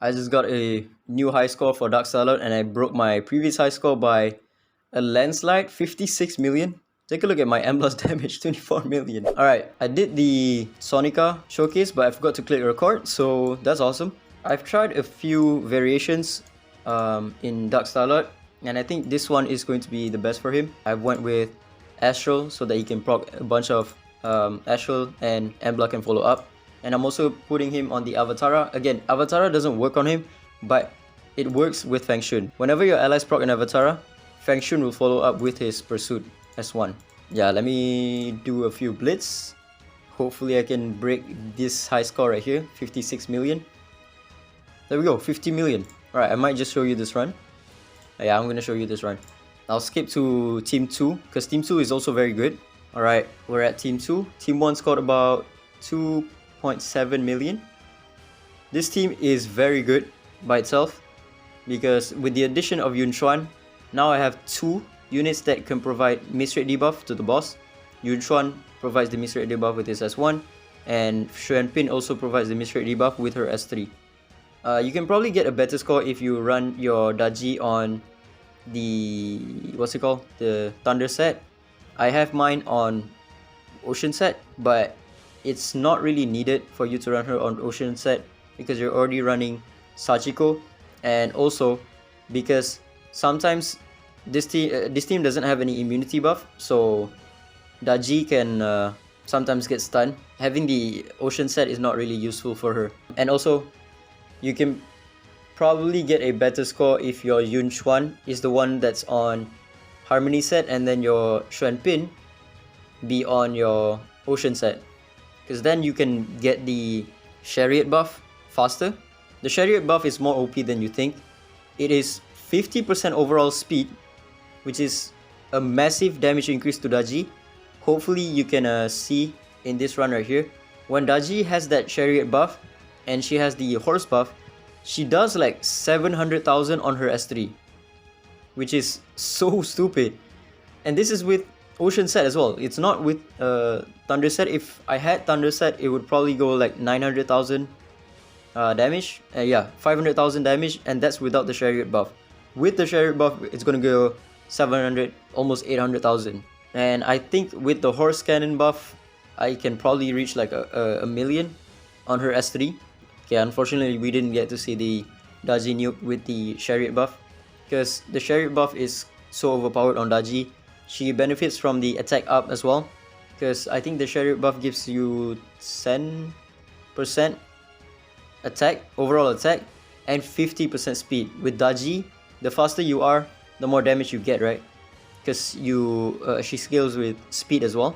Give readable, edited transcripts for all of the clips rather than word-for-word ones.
I just got a new high score for Dark Starlord and I broke my previous high score by a landslide, 56 million. Take a look at my Embla's damage, 24 million. Alright, I did the Sonica showcase, but I forgot to click record, so that's awesome. I've tried a few variations in Dark Starlord, and I think this one is going to be the best for him. I went with Astral so that he can proc a bunch of Astral and Embla can follow up. And I'm also putting him on the Avatara. Again, Avatara doesn't work on him, but it works with Feng Shun. Whenever your allies proc an Avatara, Feng Shun will follow up with his Pursuit S1. Yeah, let me do a few blitz. Hopefully I can break this high score right here, 56 million. There we go, 50 million. Alright, I might just show you this run. Yeah, I'm gonna show you this run. I'll skip to Team 2, because Team 2 is also very good. Alright, we're at Team 2. Team 1 scored about 2.7 million. This team is very good by itself, because with the addition of Yun Xuan, now I have 2 units that can provide miss rate debuff to the boss. Yun Xuan provides the miss rate debuff with his S1, and Xuan Pin also provides the miss rate debuff with her S3. You can probably get a better score if you run your Daji on the, the Thunder set. I have mine on Ocean set, but it's not really needed for you to run her on Ocean set because you're already running Sachiko, and also because sometimes this team doesn't have any immunity buff, so Daji can sometimes get stunned. Having the Ocean set is not really useful for her. And also, you can probably get a better score if your Yun Xuan is the one that's on Harmony set and then your Xuan Pin be on your Ocean set, because then you can get the Chariot buff faster. The Chariot buff is more OP than you think. It is 50% overall speed, which is a massive damage increase to Daji. Hopefully you can see in this run right here, when Daji has that Chariot buff and she has the horse buff, she does like 700,000 on her S3, which is so stupid. And this is with Ocean set as well. It's not with Thunder set. If I had Thunder set, it would probably go like 900,000 damage. Yeah, 500,000 damage, and that's without the Chariot buff. With the Chariot buff, it's gonna go 700, almost 800,000. And I think with the Horse Cannon buff, I can probably reach like a million on her S3. Okay, unfortunately, we didn't get to see the Daji nuke with the Chariot buff, because the Chariot buff is so overpowered on Daji. She benefits from the attack up as well, because I think the Chariot buff gives you 10% attack, overall attack, and 50% speed. With Daji, the faster you are, the more damage you get, right? Because she scales with speed as well.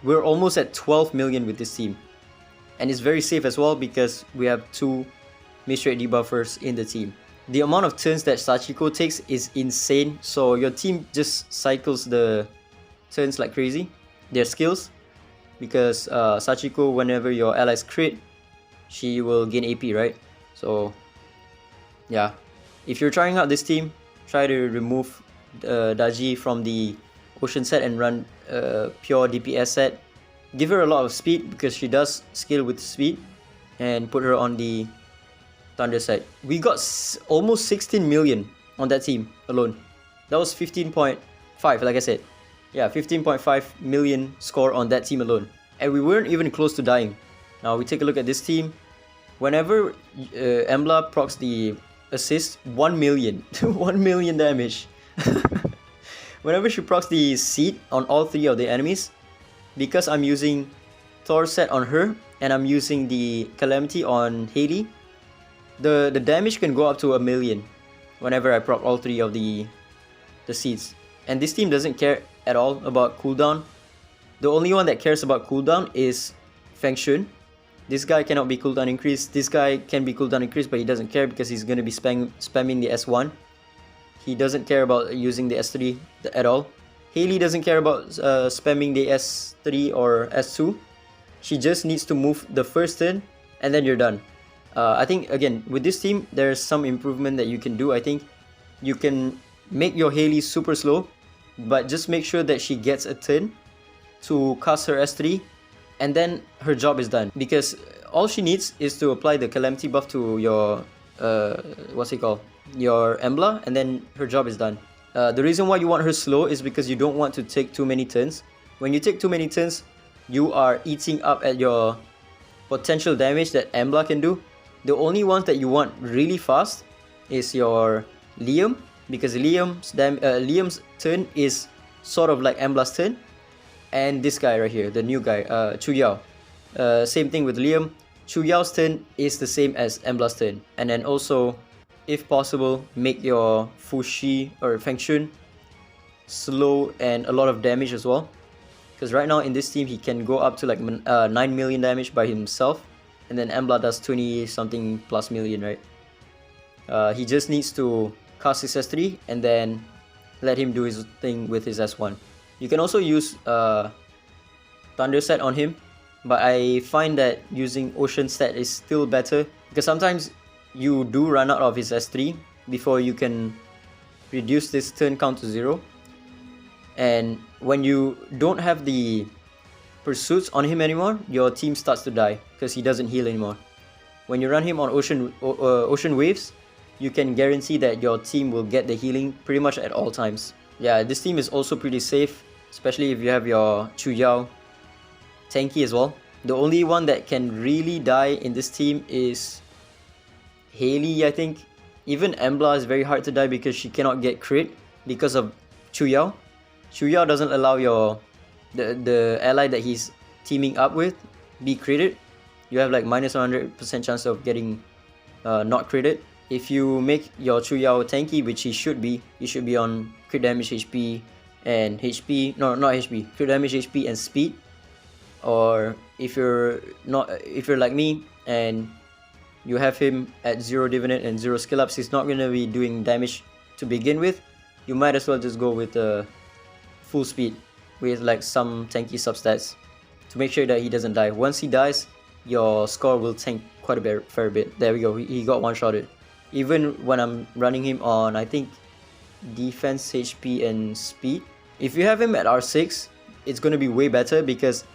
We're almost at 12 million with this team, and it's very safe as well because we have 2 miss rate debuffers in the team. The amount of turns that Sachiko takes is insane, so your team just cycles the turns like crazy, their skills, because Sachiko, whenever your allies crit, she will gain AP, right? So yeah, if you're trying out this team, try to remove Daji from the Ocean set and run pure DPS set. Give her a lot of speed because she does scale with speed, and put her on the Thunder side. We got almost 16 million on that team alone. That was 15.5, like I said. Yeah, 15.5 million score on that team alone. And we weren't even close to dying. Now we take a look at this team. Whenever Embla procs the assist, 1 million. 1 million damage. Whenever she procs the seed on all 3 of the enemies, because I'm using Thor set on her and I'm using the Calamity on Haley, the damage can go up to 1 million whenever I proc all 3 of the seeds. And this team doesn't care at all about cooldown. The only one that cares about cooldown is Feng Shun. This guy cannot be cooldown increased. This guy can be cooldown increased, but he doesn't care because he's going to be spamming the S1. He doesn't care about using the S3 at all. Haley doesn't care about spamming the S3 or S2. She just needs to move the first turn and then you're done. I think, again, with this team, there's some improvement that you can do. I think you can make your Haley super slow, but just make sure that she gets a turn to cast her S3, and then her job is done. Because all she needs is to apply the Calamity buff to your what's it called? Your Embla, and then her job is done. The reason why you want her slow is because you don't want to take too many turns. When you take too many turns, you are eating up at your potential damage that Embla can do. The only ones that you want really fast is your Liam, because Liam's turn is sort of like Embla's turn, and this guy right here, the new guy, Chu Yao. Same thing with Liam. Chu Yao's turn is the same as Embla's turn, and then also, if possible, make your Fushi or Feng Shun slow and a lot of damage as well. Because right now in this team, he can go up to like 9 million damage by himself, and then Embla does 20 something plus million, right? He just needs to cast his S3 and then let him do his thing with his S1. You can also use Thunder Set on him, but I find that using Ocean Set is still better, because sometimes you do run out of his S3 before you can reduce this turn count to 0. And when you don't have the pursuits on him anymore, your team starts to die because he doesn't heal anymore. When you run him on Ocean Waves, you can guarantee that your team will get the healing pretty much at all times. Yeah, this team is also pretty safe, especially if you have your Chu Yao tanky as well. The only one that can really die in this team is Haley, I think. Even Embla is very hard to die because she cannot get crit because of Chu Yao. Chu Yao doesn't allow the ally that he's teaming up with be critted. You have like minus 100% chance of getting not critted. If you make your Chu Yao tanky, which he should be on crit damage, HP, and HP. No, not HP. Crit damage, HP, and speed. Or if you're like me and you have him at 0 divinate and 0 skill ups, he's not gonna be doing damage to begin with. You might as well just go with full speed with like some tanky substats to make sure that he doesn't die. Once he dies, your score will tank quite a fair bit. There we go, he got one-shotted. Even when I'm running him on, I think, defense, HP, and speed. If you have him at R6, it's going to be way better because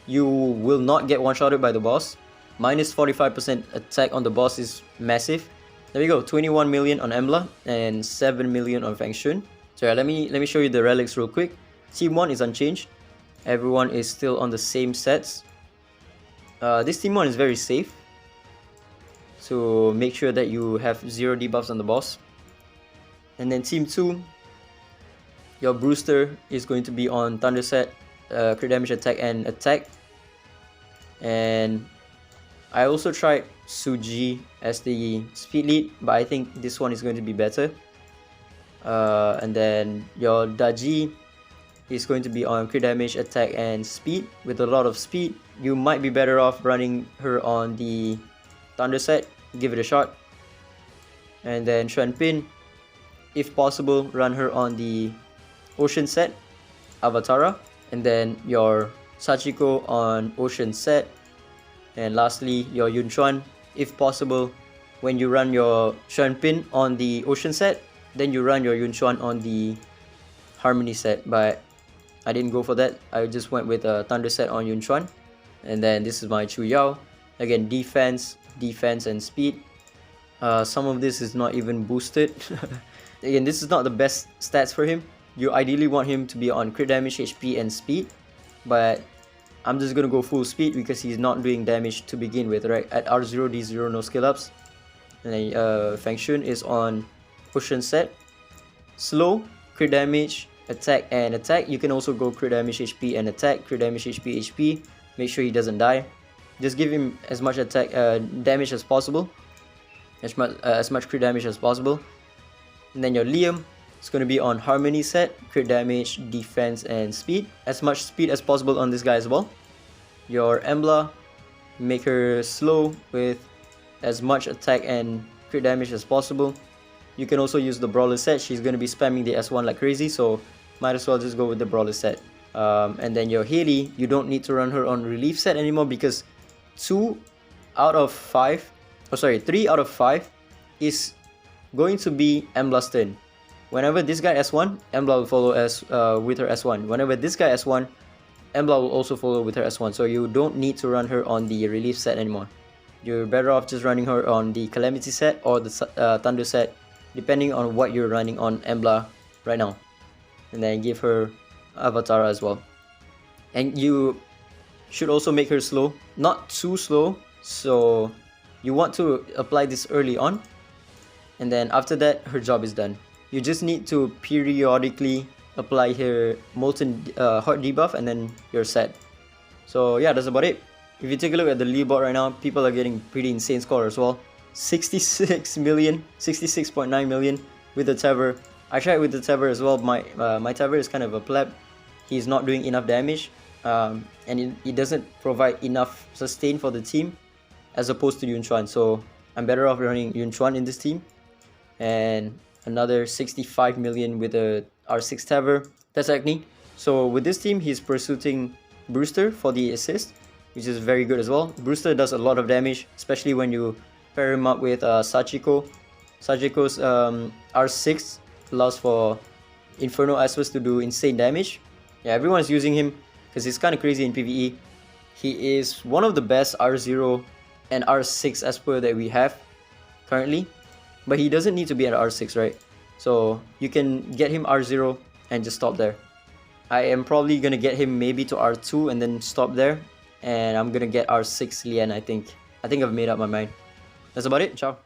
you will not get one-shotted by the boss. Minus 45% attack on the boss is massive. There we go, 21 million on Embla and 7 million on Feng Shun. So yeah, let me show you the relics real quick. Team 1 is unchanged. Everyone is still on the same sets. This Team 1 is very safe, so make sure that you have 0 debuffs on the boss. And then Team 2, your Brewster is going to be on Thunder Set, crit damage, attack, and attack. And I also tried Suji as the speed lead, but I think this one is going to be better. And then your Daji is going to be on crit damage, attack, and speed. With a lot of speed, you might be better off running her on the Thunder Set. Give it a shot. And then Xuanpin, if possible, run her on the Ocean Set, Avatara. And then your Sachiko on Ocean Set. And lastly, your Yunchuan, if possible, when you run your Xuanpin on the Ocean Set, then you run your Yunchuan on the Harmony Set. But I didn't go for that. I just went with a Thunder Set on Yunchuan. And then this is my Chu Yao. Again, defense, and speed. Some of this is not even boosted. Again, this is not the best stats for him. You ideally want him to be on crit damage, HP, and speed. But I'm just gonna go full speed because he's not doing damage to begin with, right? At R0, D0, no skill ups. And then Feng Shun is on Ocean Set. Slow, crit damage, attack, and attack. You can also go crit damage, HP, and attack. Crit damage, HP, HP. Make sure he doesn't die. Just give him as much attack damage as possible. As much crit damage as possible. And then your Liam is going to be on Harmony Set. Crit damage, defense, and speed. As much speed as possible on this guy as well. Your Embla, make her slow with as much attack and crit damage as possible. You can also use the Brawler Set. She's going to be spamming the S1 like crazy, so might as well just go with the Brawler Set. And then your Haley, you don't need to run her on Relief Set anymore because 3 out of 5 is going to be Embla's turn. Whenever this guy S1, Embla will follow with her S1. Whenever this guy S1, Embla will also follow with her S1. So you don't need to run her on the Relief Set anymore. you're better off just running her on the Calamity set or the Thunder set, depending on what you're running on Embla right now. And then give her Avatara as well. And you should also make her slow, not too slow, so you want to apply this early on, and then after that her job is done. You just need to periodically apply her Molten Heart debuff and then you're set. So yeah, that's about it. If you take a look at the leaderboard right now, people are getting pretty insane score as well. 66 million, 66.9 million with the Tever. I tried with the Tever as well. My Tever is kind of a pleb. He's not doing enough damage, and it doesn't provide enough sustain for the team as opposed to Yunchuan. So I'm better off running Yunchuan in this team. And another 65 million with a R6 Tever. That's Acne. So with this team, he's pursuing Brewster for the assist, which is very good as well. Brewster does a lot of damage, especially when you pair him up with Sachiko. Sachiko's R6 allows for Inferno Aspers to do insane damage. Yeah, everyone's using him because he's kind of crazy in PvE. He is one of the best R0 and R6 Esper that we have currently, but he doesn't need to be at R6, right? So you can get him R0 and just stop there. I am probably gonna get him maybe to R2 and then stop there, and I'm gonna get R6 Lian. I think I've made up my mind. That's about it. Ciao.